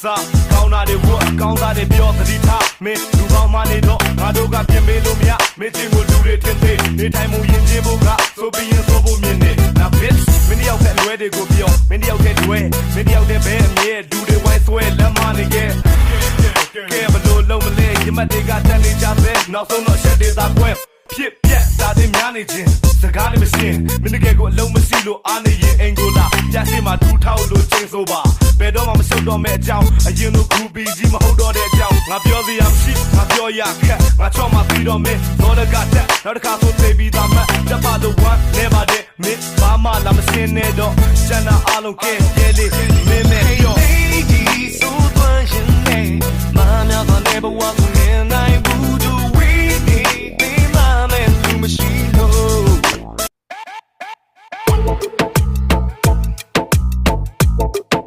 စားကောင်းတာတွေဝတ်ကောင်းတာတွေပြောသတိထားမင်းလူကောင်းမှနေတော့ငါတို့ကပြင်ပေးလို့မရမင်းချင်းကိုလူတွေထင်သေးနေထိုင်မှုရင်ချင်းဖို့ကဆိုပြီးရင်ဆိုဖို့မြင်နေနာ bitch မင်းတယောက်တဲ့လွဲတွေကိုပြောမင်းတယောက်တဲ့လွဲမင်းတယောက်တဲ့ဘဲအမြဲဒူတွေဝိုင်းဆွဲလက်မနေခဲ့ကဲဘလို့လုံးမလဲရမတ်တွေကတန်နေကြစေနောက်ဆုံးတော့ချက်တွေသာကွဲဖြစ်ပြက်တာတွေများနေခြင်းစကားတွေမရှင်းမင်းတကယ်ကိုအလုံးမရှိလို့အားနေရင်အင်ကိုလာပြစီမှာဒူးထောက်လို့ချင်းဆိုပါဘယ်တော့မှမရှုပ်တော့မဲ့အကြောင်းအရင်လိုဂူပီကြီးမဟုတ်တော့တဲ့အကြောင်းငါပြောစရာမရှိငါပြောရခက်ငါချော့မှပြီးတော့မင်းသောတကတက်နောက်တစ်ခါဆိုသိပြီးသားမှတ်တပါလို့ one never did မင်းဘာမှလာမစင်းနဲ့တော့ကျန်တာအားလုံးကဲရဲလေး